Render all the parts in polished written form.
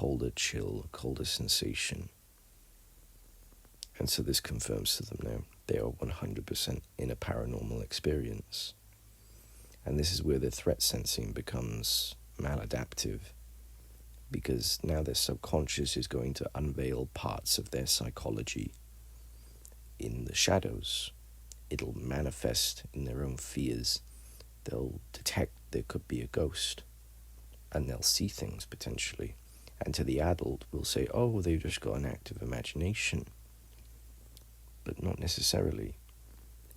colder sensation. And so this confirms to them now they are 100% in a paranormal experience. And this is where the threat sensing becomes maladaptive, because now their subconscious is going to unveil parts of their psychology in the shadows. It'll manifest in their own fears. They'll detect there could be a ghost, and they'll see things potentially. And to the adult, we'll say, oh, they've just got an active imagination. But not necessarily.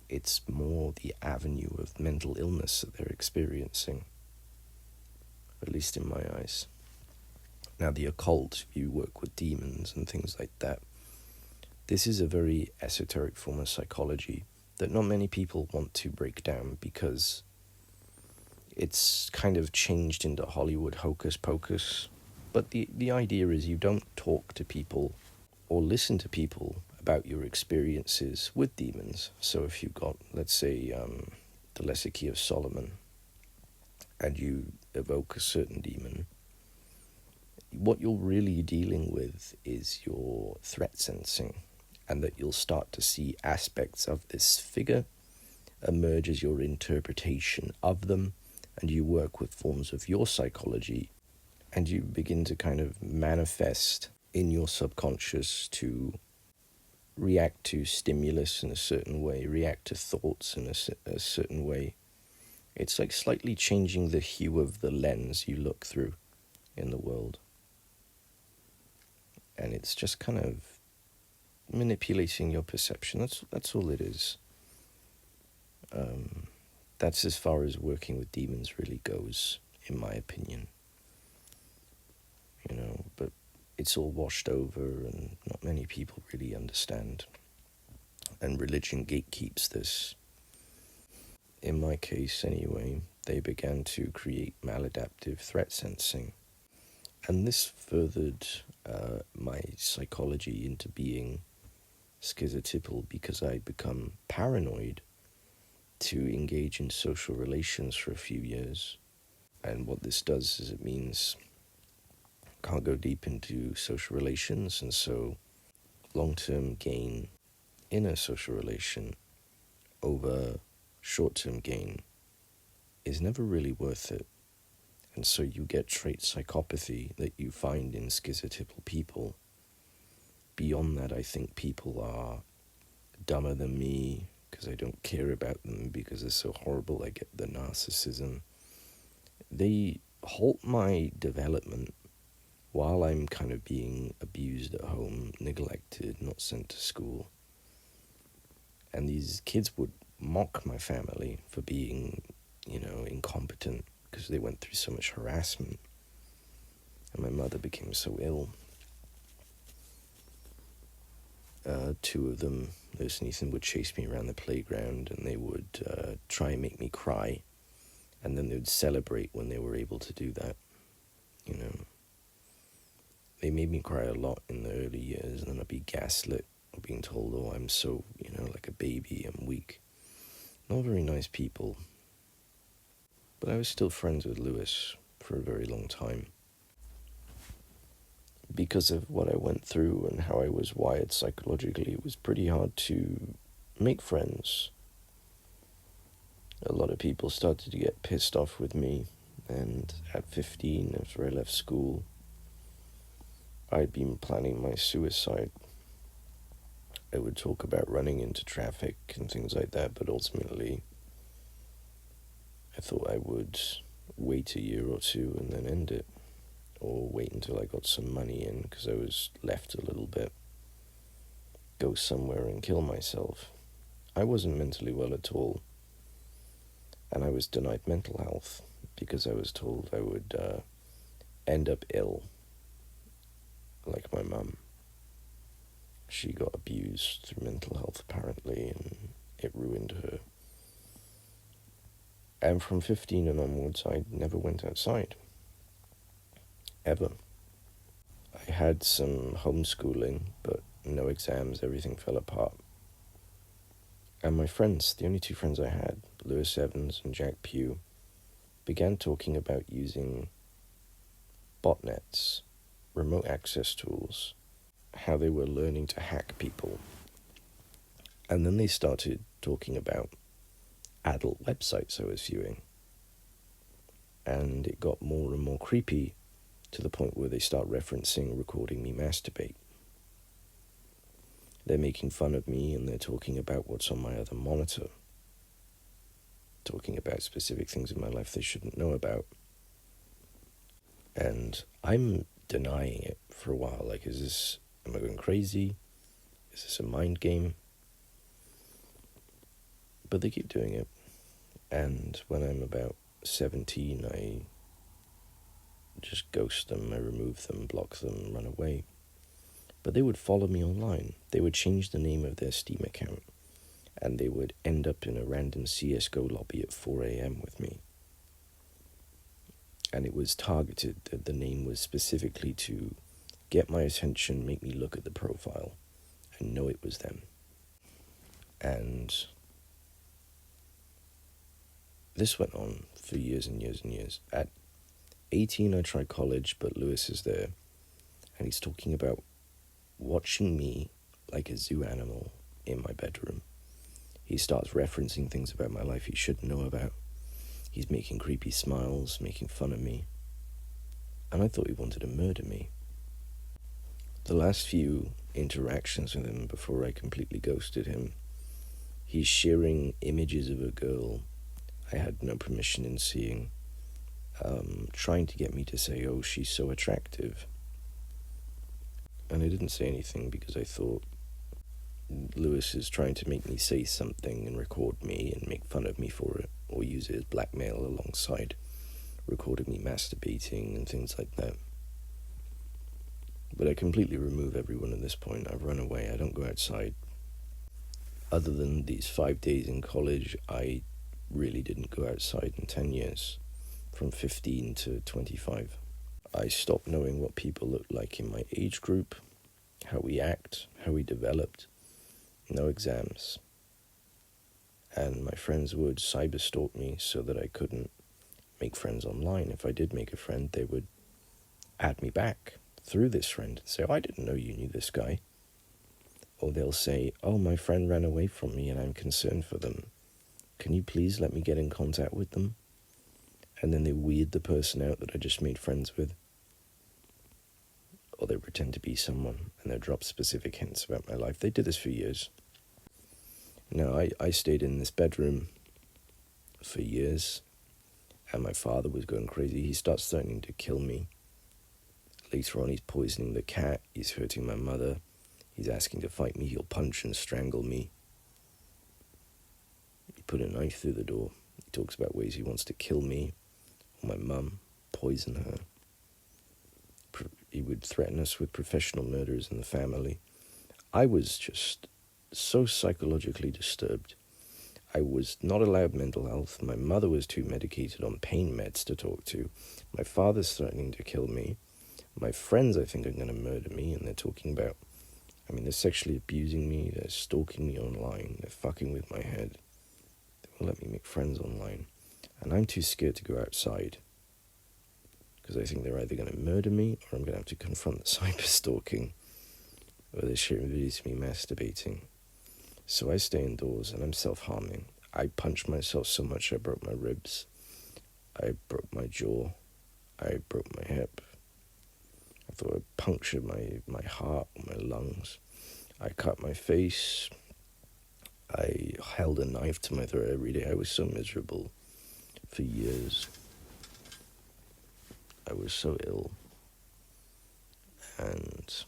It's more the avenue of mental illness that they're experiencing, at least in my eyes. Now, the occult, if you work with demons and things like that, this is a very esoteric form of psychology that not many people want to break down, because it's kind of changed into Hollywood hocus pocus. But the idea is you don't talk to people or listen to people about your experiences with demons. So if you've got, let's say, the Lesser Key of Solomon, and you evoke a certain demon, what you're really dealing with is your threat sensing, and that you'll start to see aspects of this figure emerge as your interpretation of them, and you work with forms of your psychology, and you begin to kind of manifest in your subconscious to react to stimulus in a certain way, react to thoughts in a certain way. It's like slightly changing the hue of the lens you look through in the world. And it's just kind of manipulating your perception. That's all it is. That's as far as working with demons really goes, in my opinion. But it's all washed over, and not many people really understand. And religion gatekeeps this. In my case, anyway, they began to create maladaptive threat sensing. And this furthered my psychology into being schizotypal, because I'd become paranoid to engage in social relations for a few years. And what this does is it means I can't go deep into social relations, and so long-term gain in a social relation over short-term gain is never really worth it. And so you get trait psychopathy that you find in schizotypal people. Beyond that, I think people are dumber than me because I don't care about them because they're so horrible. I get the narcissism. They halt my development while I'm kind of being abused at home, neglected, not sent to school. And these kids would mock my family for being, incompetent, because they went through so much harassment. And my mother became so ill. Two of them, Lewis and Ethan, would chase me around the playground, and they would try and make me cry. And then they would celebrate when they were able to do that. They made me cry a lot in the early years, and then I'd be gaslit, or being told, oh, I'm so, like a baby, I'm weak. Not very nice people. But I was still friends with Lewis for a very long time. Because of what I went through and how I was wired psychologically, it was pretty hard to make friends. A lot of people started to get pissed off with me, and at 15, after I left school, I'd been planning my suicide. I would talk about running into traffic and things like that, but ultimately I thought I would wait a year or two and then end it, or wait until I got some money in because I was left a little bit, go somewhere and kill myself. I wasn't mentally well at all, and I was denied mental health because I was told I would end up ill, like my mum. She got abused through mental health apparently, and it ruined her. And from 15 and onwards, I never went outside. Ever. I had some homeschooling, but no exams, everything fell apart. And my friends, the only two friends I had, Lewis Evans and Jack Pugh, began talking about using botnets remote access tools, how they were learning to hack people. And then they started talking about adult websites I was viewing. And it got more and more creepy to the point where they start referencing recording me masturbate. They're making fun of me and they're talking about what's on my other monitor. Talking about specific things in my life they shouldn't know about. And I'm denying it for a while. Like, am I going crazy? Is this a mind game? But they keep doing it. And when I'm about 17, I just ghost them, I remove them, block them, run away. But they would follow me online. They would change the name of their Steam account, and they would end up in a random CSGO lobby at 4 a.m. with me. And it was targeted. The name was specifically to get my attention, make me look at the profile, and know it was them. And this went on for years and years and years. At 18, I tried college, but Lewis is there, and he's talking about watching me like a zoo animal in my bedroom. He starts referencing things about my life he shouldn't know about. He's making creepy smiles, making fun of me. And I thought he wanted to murder me. The last few interactions with him before I completely ghosted him, he's sharing images of a girl I had no permission in seeing, trying to get me to say, oh, she's so attractive. And I didn't say anything because I thought Lewis is trying to make me say something and record me and make fun of me for it, or use it as blackmail alongside recording me masturbating and things like that. But I completely remove everyone at this point. I've run away. I don't go outside. Other than these 5 days in college, I really didn't go outside in 10 years, from 15 to 25. I stopped knowing what people looked like in my age group, how we act, how we developed. No exams. And my friends would cyberstalk me so that I couldn't make friends online. If I did make a friend, they would add me back through this friend and say, oh, I didn't know you knew this guy. Or they'll say, oh, my friend ran away from me and I'm concerned for them. Can you please let me get in contact with them? And then they weird the person out that I just made friends with. Or they pretend to be someone and they'll drop specific hints about my life. They did this for years. Now, I stayed in this bedroom for years, and my father was going crazy. He starts threatening to kill me. Later on, he's poisoning the cat. He's hurting my mother. He's asking to fight me. He'll punch and strangle me. He put a knife through the door. He talks about ways he wants to kill me or my mum, poison her. He would threaten us with professional murders in the family. I was just so psychologically disturbed. I was not allowed mental health. My mother was too medicated on pain meds to talk to. My father's threatening to kill me. My friends, I think, are going to murder me, and they're talking about, they're sexually abusing me, they're stalking me online, they're fucking with my head. They won't let me make friends online. And I'm too scared to go outside, because I think they're either going to murder me, or I'm going to have to confront the cyber stalking, or they're sharing videos of me masturbating. So I stay indoors, and I'm self-harming. I punched myself so much I broke my ribs. I broke my jaw. I broke my hip. I thought I punctured my heart or my lungs. I cut my face. I held a knife to my throat every day. I was so miserable for years. I was so ill. And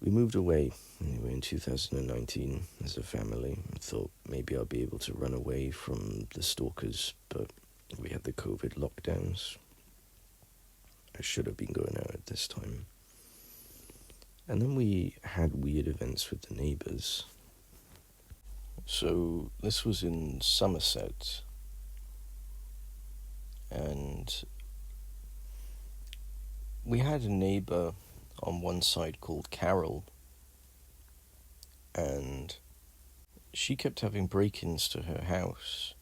we moved away anyway in 2019 as a family. I thought maybe I'll be able to run away from the stalkers, but we had the COVID lockdowns. I should have been going out at this time. And then we had weird events with the neighbours. So this was in Somerset, and we had a neighbour on one side called Carol, and she kept having break-ins to her house.